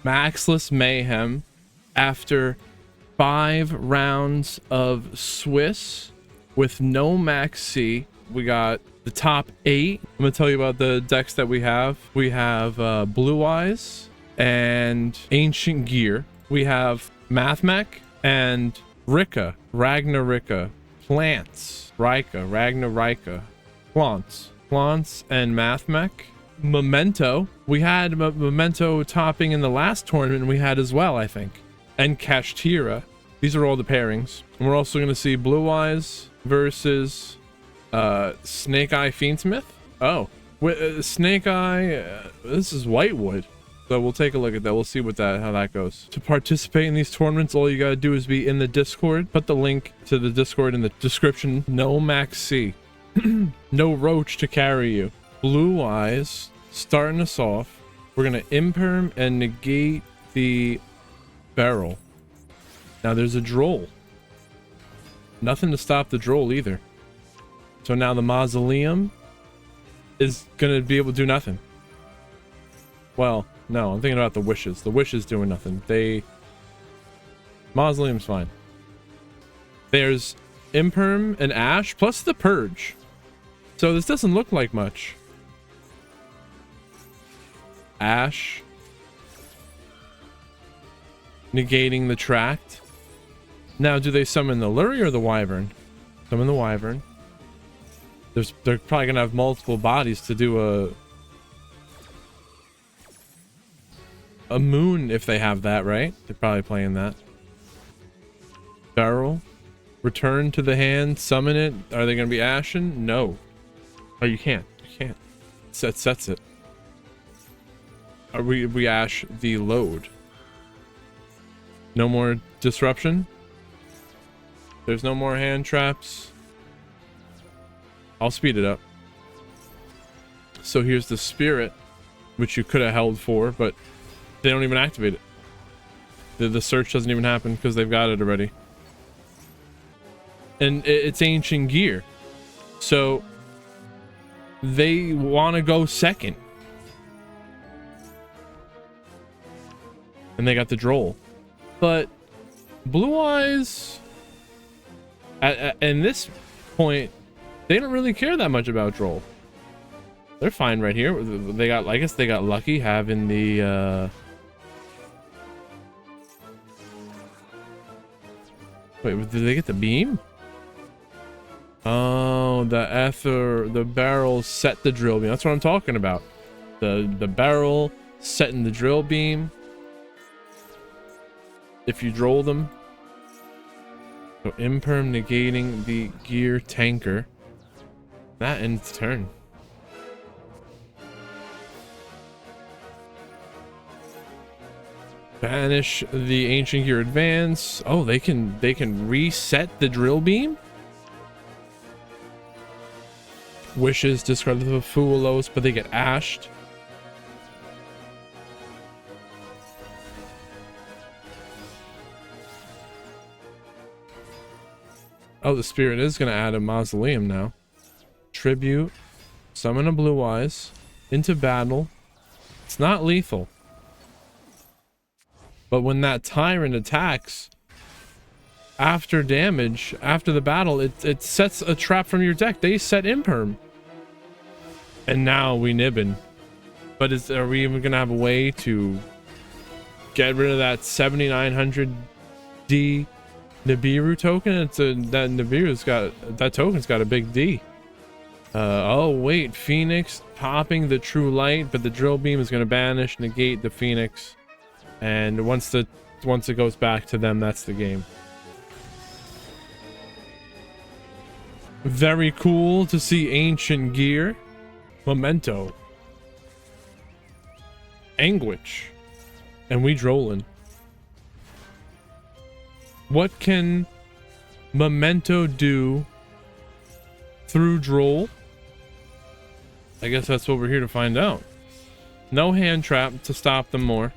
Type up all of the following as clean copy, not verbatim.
Maxless Mayhem after 5 rounds of Swiss with no Max C. We got the top 8. I'm gonna tell you about the decks that we have. We have Blue Eyes and Ancient Gear. We have Mathmech and Rika, Ragnarika, Plants, Rika, Ragnarika, Plants, and Mathmech. Memento. We had Memento topping in the last tournament we had as well, I think. And Kashtira. These are all the pairings. And we're also going to see Blue Eyes versus Snake Eye Fiendsmith. Oh, Snake Eye. This is Whitewood. So we'll take a look at that. We'll see how that goes. To participate in these tournaments, all you gotta do is be in the Discord. Put the link to the Discord in the description. No Max C. No Roach to carry you. Blue Eyes starting us off. We're gonna imperm and negate the barrel. Now there's a Droll. Nothing to stop the Droll either. So now the Mausoleum is gonna be able to do nothing. Well, no, I'm thinking about the Wishes. The Wishes doing nothing. Mausoleum's fine. There's Imperm and Ash plus the Purge. So this doesn't look like much. Ash negating the Tract. Now, do they summon the Lurry or the Wyvern? Summon the Wyvern. They're probably gonna have multiple bodies to do a Moon if they have that, right? They're probably playing that. Barrel. Return to the hand. Summon it. Are they gonna be Ashen? No. Oh, you can't. You can't. Sets it. Are we Ash the load? No more disruption. There's no more hand traps. I'll speed it up. So here's the Spirit, which you could have held for, but they don't even activate it. The search doesn't even happen because they've got it already. And it's Ancient Gear. So they want to go second. And they got the Droll. But Blue Eyes, at this point, they don't really care that much about Droll. They're fine right here. They got, I guess they got lucky having the wait, did they get the beam? Oh, the barrel set the drill beam. That's what I'm talking about. The barrel setting the drill beam. If you droll them. So Imperm negating the gear tanker. That ends turn. Banish the Ancient Gear advance. Oh, they can reset the drill beam. Wishes discard the Fuelos, but they get ashed. Oh, the Spirit is going to add a Mausoleum now. Tribute. Summon a Blue Eyes. Into battle. It's not lethal. But when that Tyrant attacks, after damage, after the battle, it sets a trap from your deck. They set Imperm. And now we Nibbin. But are we even going to have a way to get rid of that 7900D Nibiru token? That Nibiru's got, that token's got a big D. Oh wait, Phoenix popping the True Light, but the Drill Beam is going to banish, negate the Phoenix, and once it goes back to them, that's the game. Very cool to see Ancient Gear. Memento. Anguish. And we Drollin. What can Memento do through Droll? I guess that's what we're here to find out. No hand trap to stop them more.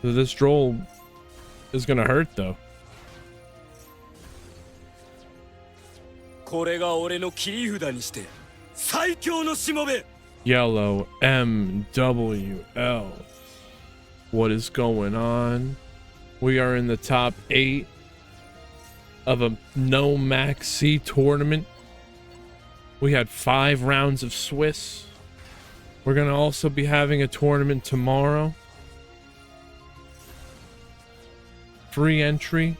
So this Droll is gonna hurt though. Yellow MWL. What is going on? We are in the top 8 of a no maxi tournament. We had 5 rounds of Swiss. We're gonna also be having a tournament tomorrow. Free entry.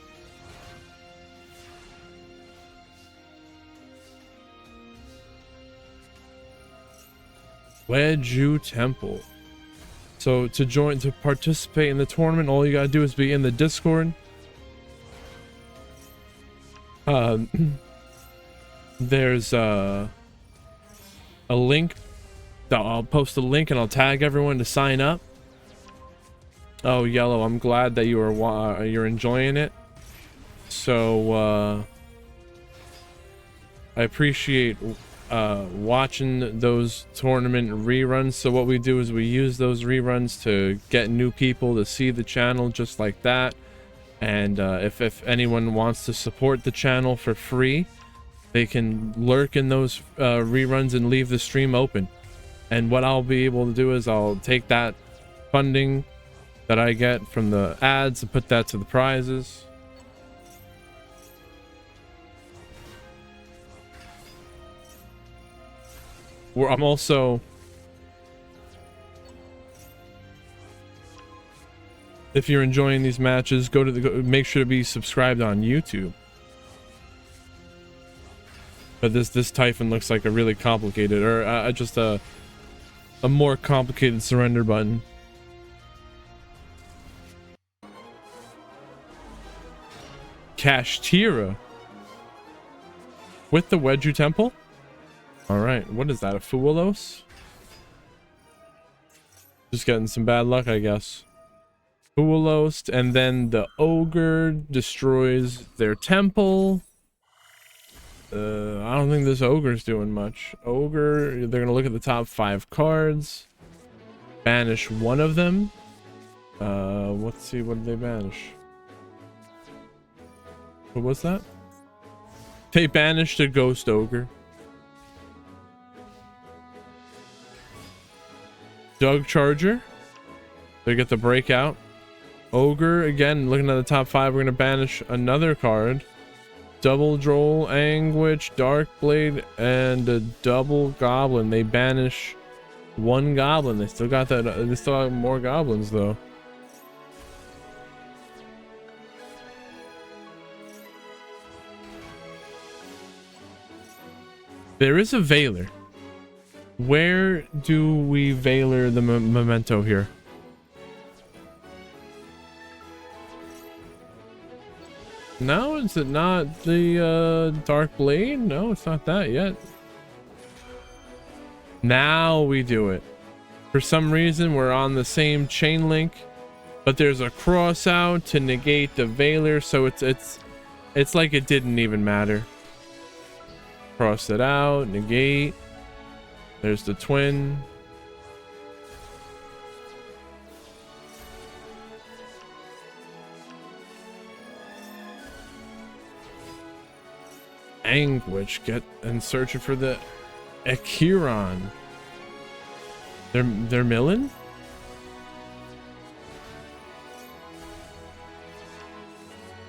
Yugioh Temple. So to participate in the tournament, all you gotta do is be in the Discord. There's a link. I'll post a link and I'll tag everyone to sign up. Oh, Yellow, I'm glad that you're enjoying it. So I appreciate watching those tournament reruns. So what we do is we use those reruns to get new people to see the channel just like that. And if anyone wants to support the channel for free, they can lurk in those reruns and leave the stream open. And what I'll be able to do is I'll take that funding that I get from the ads and put that to the prizes. I'm also, if you're enjoying these matches, make sure to be subscribed on YouTube. But this Typhon looks like a really complicated, or just a more complicated surrender button. Kashtira with the Yugioh Temple. All right, what is that? A Fuelos? Just getting some bad luck, I guess. Fuelos, and then the ogre destroys their temple. I don't think this ogre's doing much. Ogre, they're gonna look at the top 5 cards, banish one of them. Let's see, what did they banish? What was that? They banished a ghost ogre. Doug Charger. They get the breakout. Ogre, again, looking at the top 5, we're gonna banish another card. Double Droll, Anguish, Darkblade, and a double Goblin. They banish one Goblin. They still got that. They still have more Goblins though. There is a Veiler. Where do we Veiler the Memento here? No, is it not the Dark Blade? No, it's not that yet. Now we do it. For some reason, we're on the same chain link, but there's a cross out to negate the Veiler, so it's like it didn't even matter. Cross it out, negate. There's the twin. Anguish, get and searching for the Akiron. They're milling?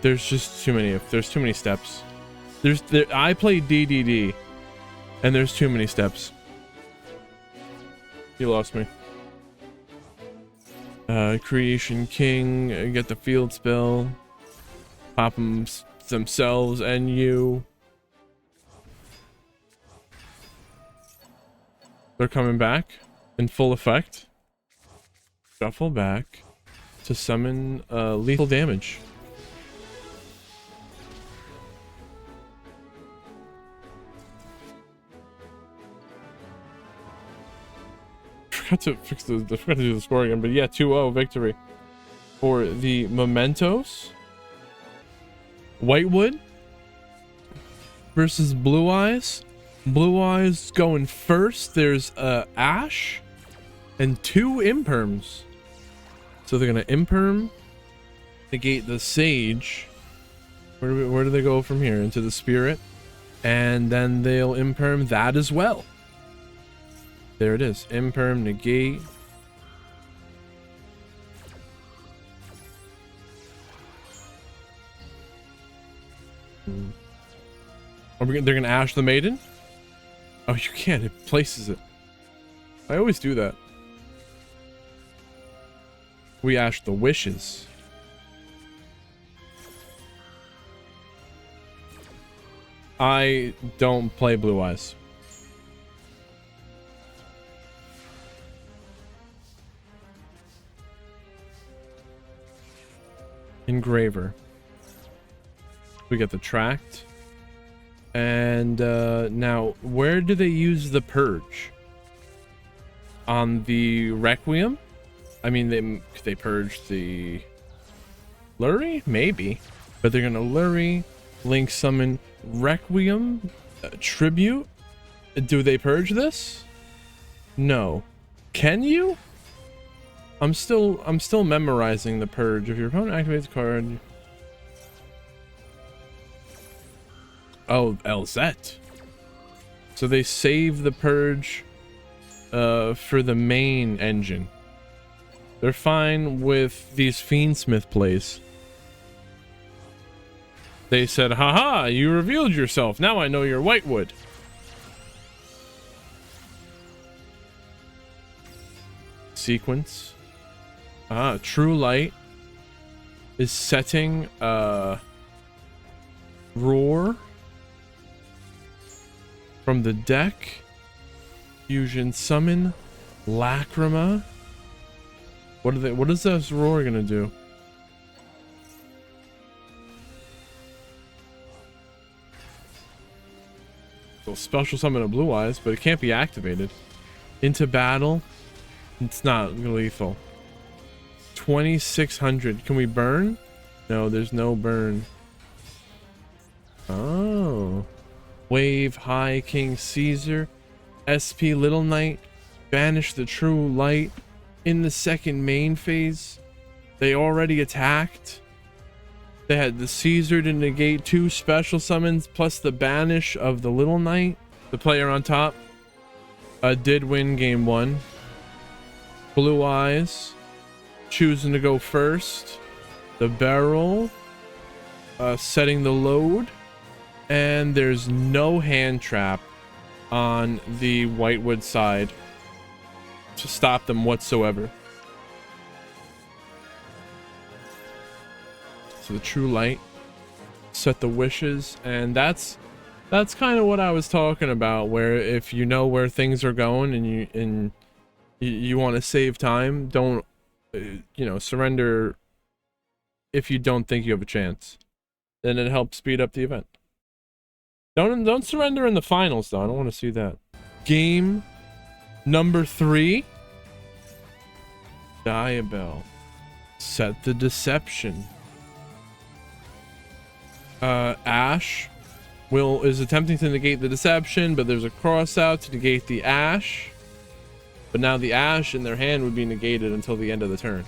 There's just too many. There's too many steps. I play DDD, and there's too many steps. You lost me. Creation King, get the field spell, pop them themselves and you. They're coming back in full effect. Shuffle back to summon lethal damage. Forgot to do the score again, but yeah, 2-0 victory for the Mementos. Whitewood versus Blue Eyes. Blue Eyes going first. There's Ash and 2 Imperms. So they're gonna Imperm, negate the Sage. Where do they go from here? Into the Spirit, and then they'll Imperm that as well. There it is. Imperm, negate. They're gonna Ash the Maiden? Oh, you can't. It places it. I always do that. We Ash the Wishes. I don't play Blue Eyes. Engraver. We get the Tract. And now, where do they use the Purge? On the Requiem? I mean, they purge the Lurie? Maybe. But they're gonna Lurie, Link summon Requiem, Tribute. Do they purge this? No. Can you? I'm still memorizing the purge. If your opponent activates a card. Oh, LZ. So they save the purge for the main engine. They're fine with these Fiendsmith plays. They said, haha, you revealed yourself. Now I know you're Whitewood. Sequence. True Light is setting Roar from the deck. Fusion Summon Lacrima. What is this Roar gonna do? So special summon a Blue Eyes, but it can't be activated. Into battle. It's not lethal. 2600. Can we burn? No, there's no burn. Oh. Wave High King Caesar. SP Little Knight. Banish the True Light. In the second main phase, they already attacked. They had the Caesar to negate 2 special summons plus the banish of the Little Knight. The player on top did win game 1. Blue Eyes choosing to go first. The barrel setting the load. And there's no hand trap on the Whitewood side to stop them whatsoever. So the True Light set the wishes, and that's kind of what I was talking about, where if you know where things are going and you want to save time, don't surrender if you don't think you have a chance. Then it helps speed up the event. Don't surrender in the finals though. I don't want to see that. Game number 3. Diabell. Set the Deception. Ash is attempting to negate the Deception, but there's a cross out to negate the Ash. But now the Ash in their hand would be negated until the end of the turn.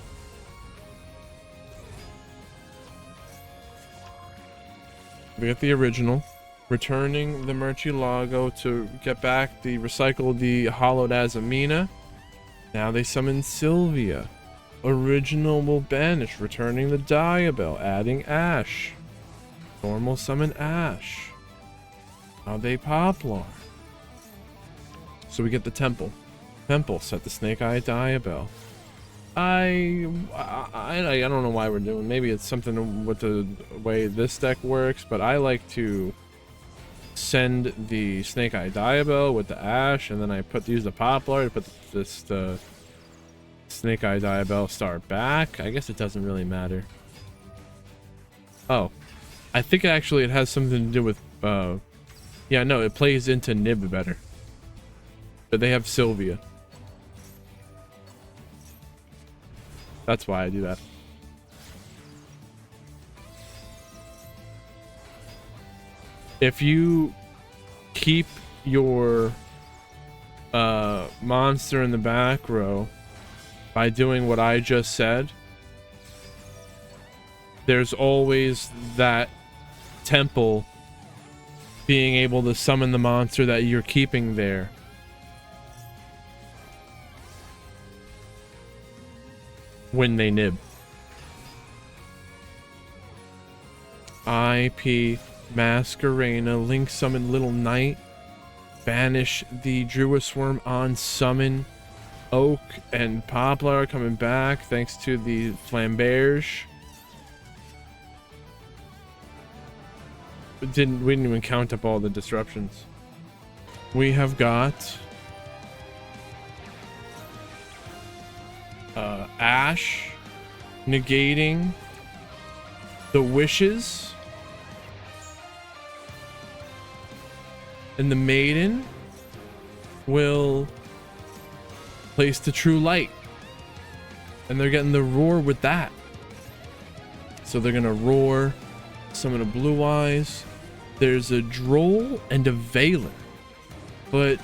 We got the original. Returning the Murcielago to get back the recycled, the hollowed Azamina. Now they summon Sylvia. Original will banish, returning the Diabell, adding Ash. Normal summon Ash. Now they Poplar. So we get the Temple. Temple set the Snake Eye Diabell. I don't know why we're doing. Maybe it's something with the way this deck works, but I like to send the Snake Eye Diabell with the Ash, and then I use the Poplar to put the Snake Eye Diabell star back. I guess it doesn't really matter. Oh, I think actually it has something to do with yeah, no, it plays into Nib better, but they have Sylvia. That's why I do that. If you keep your monster in the back row by doing what I just said, there's always that Temple being able to summon the monster that you're keeping there. When they nib. IP Masquerena, Link summon Little Knight, banish the Druid Swarm on summon. Oak and Poplar are coming back thanks to the Flamberge. We didn't even count up all the disruptions. We have got Ash negating the wishes, and the Maiden will place the True Light, and they're getting the roar with that. So they're gonna roar, summon a Blue Eyes. There's a Droll and a Veiler, but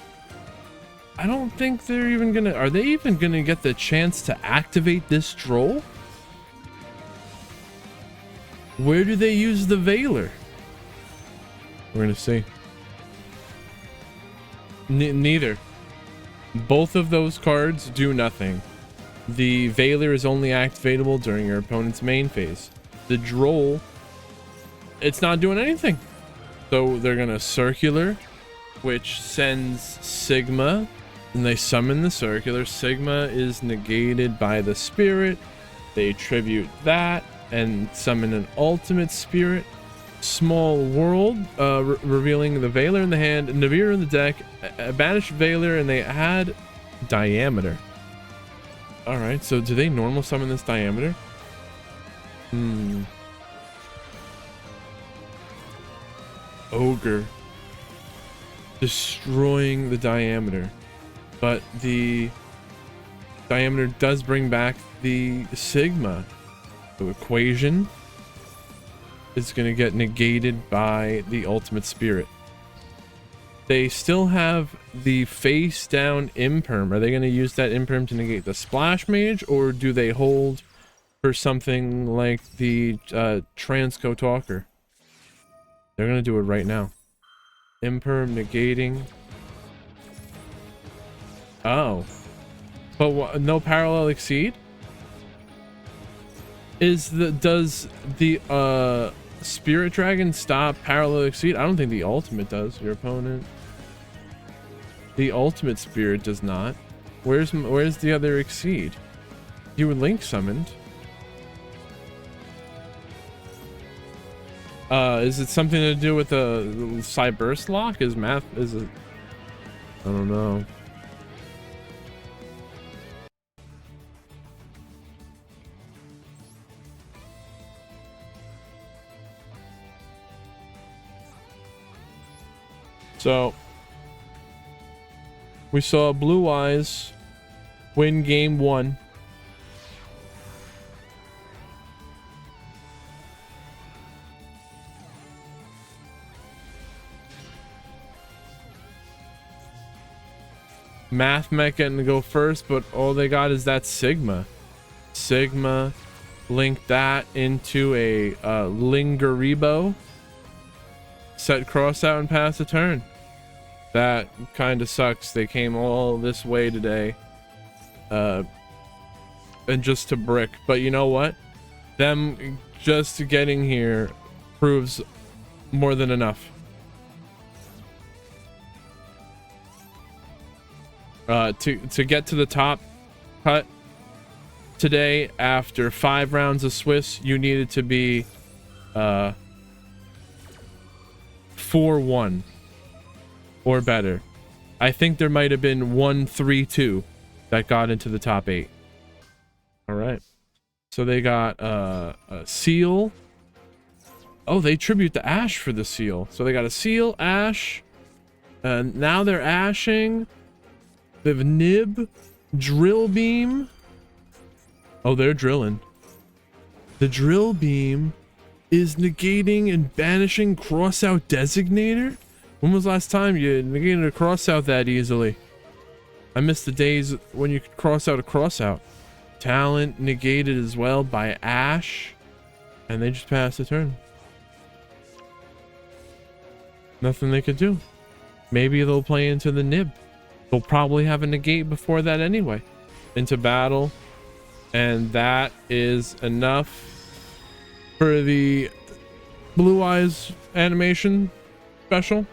I don't think they're even gonna, are they even gonna get the chance to activate this Droll? Where do they use the Veiler? We're gonna see. Neither. Both of those cards do nothing. The Veiler is only activatable during your opponent's main phase. The Droll, it's not doing anything. So they're gonna Circular, which sends Sigma, and they summon the Circular. Sigma is negated by the Spirit. They tribute that and summon an Ultimate Spirit. Small World, revealing the Veiler in the hand, Navir in the deck, banish Veiler, and they add Diameter. All right, so do they normal summon this Diameter? Ogre, destroying the Diameter, but the Diameter does bring back the Sigma. The Equation is going to get negated by the Ultimate Spirit. They still have the face down Imperm. Are they going to use that Imperm to negate the Splash Mage, or do they hold for something like the Transco Talker? They're going to do it right now. Imperm negating. Oh. But no Parallel Exceed? Does the Spirit Dragon stop Parallel Exceed? I don't think the ultimate does. Your opponent. The ultimate Spirit does not. Where's the other Exceed? You were Link summoned. Is it something to do with the Cyburst lock? Is it? I don't know. So we saw Blue Eyes win game 1. Math Mech getting to go first, but all they got is that Sigma. Sigma, link that into a Lingeribo. Set cross out and pass the turn. That kind of sucks. They came all this way today. And just to brick. But you know what? Them just getting here proves more than enough. To get to the top cut today after 5 rounds of Swiss, you needed to be 4-1 or better. I think there might have been 1-3-2 that got into the top 8. All right, so they got a Seal. Oh, they tribute the Ash for the Seal, so they got a Seal, Ash, and now they're ashing. They have Nib, Drill Beam. Oh, they're drilling. The Drill Beam is negating and banishing Crossout Designator? When was the last time you negated a Crossout that easily? I miss the days when you could cross out a Crossout. Talent negated as well by Ash. And they just passed the turn. Nothing they could do. Maybe they'll play into the Nib. They'll probably have a negate before that anyway. Into battle. And that is enough for the Blue Eyes animation special.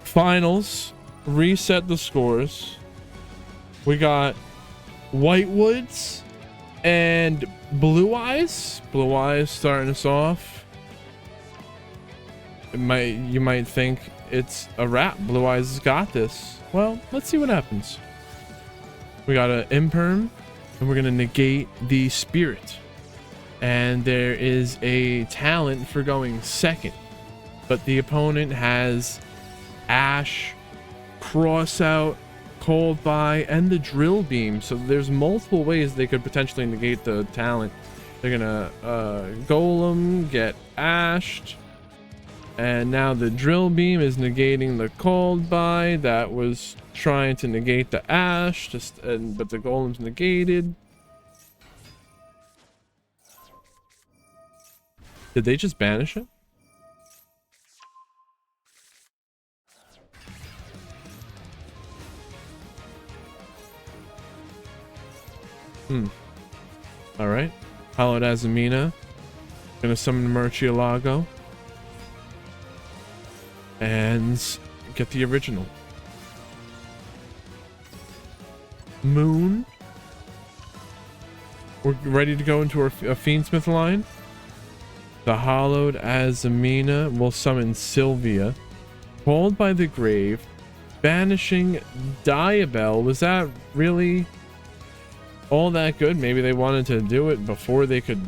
Finals. Reset the scores. We got Whitewoods and Blue Eyes. Blue Eyes starting us off. You might think it's a wrap. Blue Eyes has got this. Well, let's see what happens. We got an imperm, and we're gonna negate the spirit. And there is a talent for going second, but the opponent has Ash, Cross Out, Cold By, and the Drill Beam. So there's multiple ways they could potentially negate the talent. They're gonna Golem, get Ashed, and now the Drill Beam is negating the Cold By. That was trying to negate the Ash, but the Golem's negated. Did they just banish it? All right. Hallowed Azamina. Gonna summon Murcielago. And get the original. Moon. We're ready to go into our Fiendsmith line. The Hallowed Azamina will summon Sylvia. Called by the Grave. Banishing Diabell. Was that really all that good? Maybe they wanted to do it before they could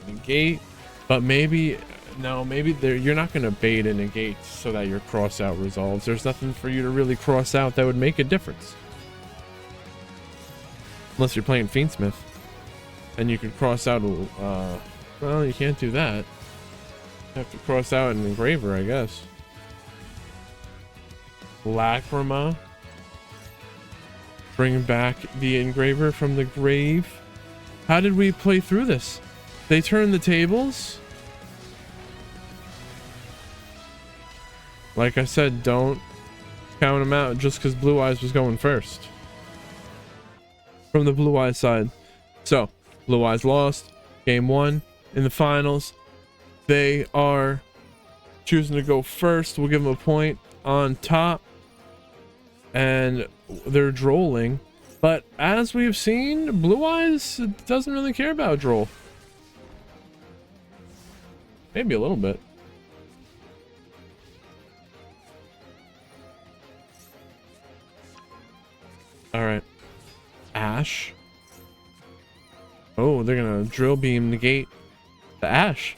negate. But maybe... No, maybe you're not going to bait a negate so that your cross out resolves. There's nothing for you to really cross out that would make a difference. Unless you're playing Fiendsmith. And you could cross out... well, you can't do that. You have to cross out an Engraver, I guess. Lacrima. Bring back the Engraver from the grave. How did we play through this? They turned the tables? Like I said, don't count them out just because Blue Eyes was going first. From the Blue Eyes side. So, Blue Eyes lost. Game 1 in the finals. They are choosing to go first. We'll give them a point on top. And they're drolling. But as we've seen, Blue Eyes doesn't really care about droll. Maybe a little bit. All right. Ash. Oh, they're gonna Drill Beam negate the Ash.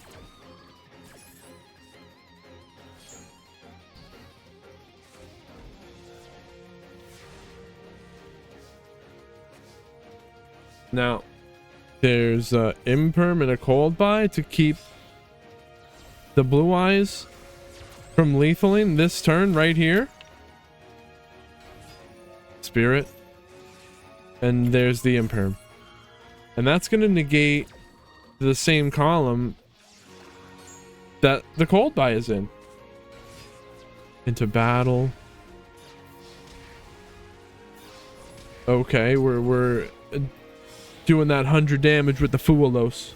Now, there's Imperm and a Cold By to keep the Blue Eyes from lethaling this turn right here. Spirit. And there's the Imperm. And that's going to negate the same column that the Cold By is in. Into battle. Okay, we're doing that 100 damage with the Fuelos.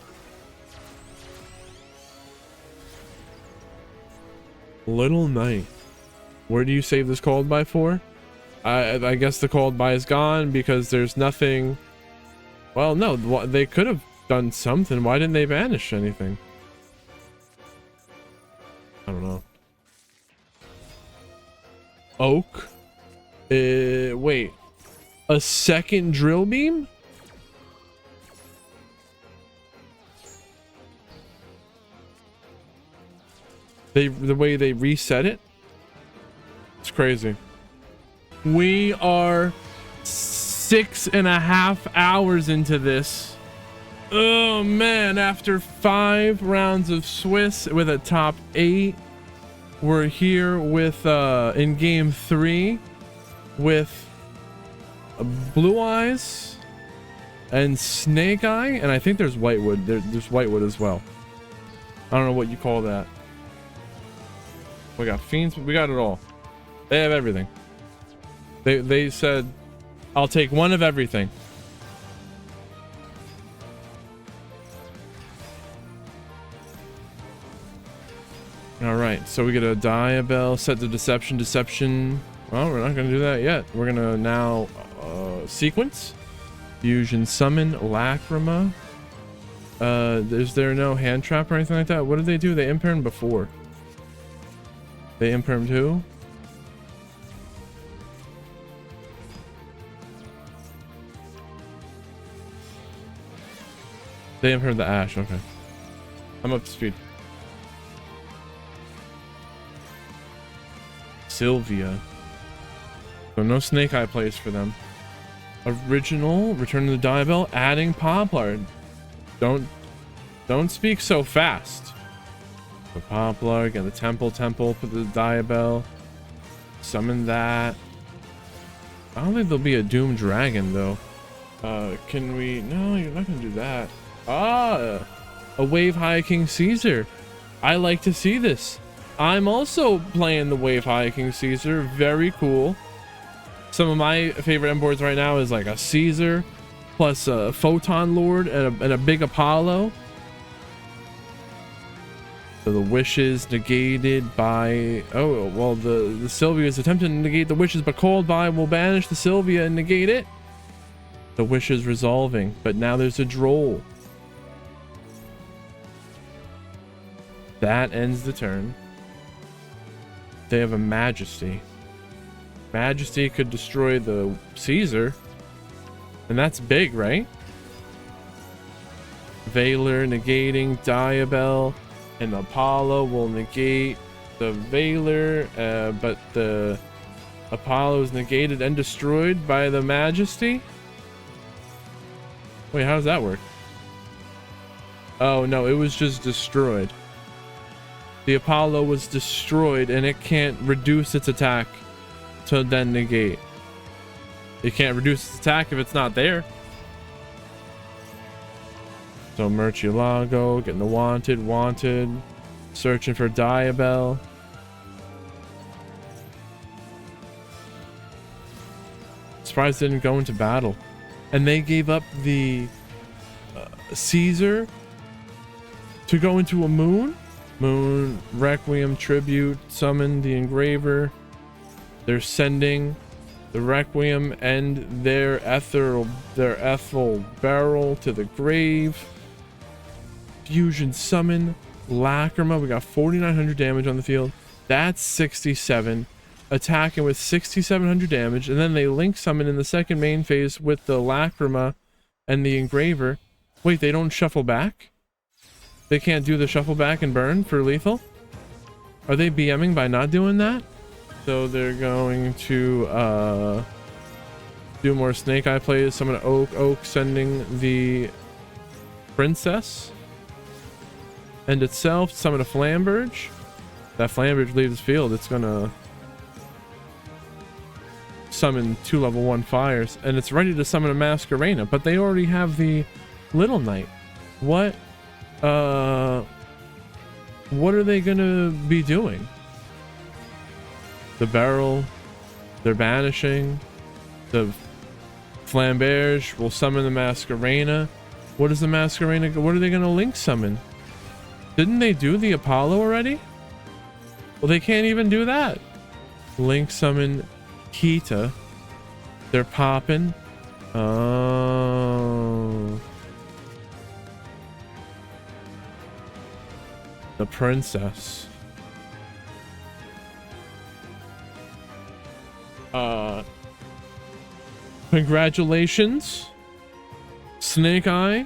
Little Knight. Where do you save this Cold By for? I guess the Cold By is gone because there's nothing. Well, no, they could have done something. Why didn't they banish anything? I don't know. Oak. Wait. A second Drill Beam? The way they reset it? It's crazy. We are 6.5 hours into this. Oh man, after 5 rounds of Swiss with a top 8, we're here with in game 3 with Blue Eyes and Snake Eye, and I think there's Whitewood. There's Whitewood as well. I don't know what you call that. We got Fiends, we got it all. They have everything. They said, I'll take one of everything. All right, so we get a Diabell, set the deception. Well, we're not gonna do that yet. We're gonna now sequence, fusion summon, Lacrima. Is there no hand trap or anything like that? What did they do? They impermed before. They impermed who? They impermed the Ash. Okay, I'm up to speed. Sylvia. So no Snake Eye plays for them. Original, Return to the Diabell, adding Poplar. Don't speak so fast. The Poplar, get the Temple, put the Diabell. Summon that. I don't think there'll be a Doom Dragon though. Can we? No, you're not gonna do that. Ah, a Wave High King Caesar. I like to see this. I'm also playing the Wave High King Caesar. Very cool. Some of my favorite M boards right now is like a Caesar plus a Photon Lord and a big Apollo. So the wishes negated by... Oh, well, the Sylvia is attempting to negate the wishes, but called by will banish the Sylvia and negate it. The wishes resolving, but now there's a Droll. That ends the turn. They have a Majesty. Majesty could destroy the Caesar. And that's big, right? Valor negating Diabell. And Apollo will negate the Valor. But the Apollo is negated and destroyed by the Majesty. Wait, how does that work? Oh, no, it was just destroyed. The Apollo was destroyed and it can't reduce its attack to then negate. It can't reduce its attack if it's not there. So Murcielago, getting the wanted. Searching for Diabell. Surprised it didn't go into battle. And they gave up the Caesar to go into a Moon. Moon, Requiem, Tribute, summon the Engraver. They're sending the Requiem and their Ethel Barrel to the grave. Fusion summon, Lacrima. We got 4,900 damage on the field. That's 67. Attacking with 6,700 damage. And then they link summon in the second main phase with the Lacrima and the Engraver. Wait, they don't shuffle back? They can't do the shuffle back and burn for lethal? Are they BMing by not doing that? So they're going to do more Snake Eye plays. Summon Oak, sending the Princess. And itself, summon a Flamberge. That Flamberge leaves the field. It's gonna summon 2 level 1 fires. And it's ready to summon a Masquerena, but they already have the Little Knight. What are they gonna be doing? The Barrel, they're banishing. The Flamberge will summon the Masquerena. What is the Masquerena? What are they gonna link summon? Didn't they do the Apollo already? Well, they can't even do that. Link summon Kita. They're popping. Oh. The Princess. Congratulations, Snake Eye.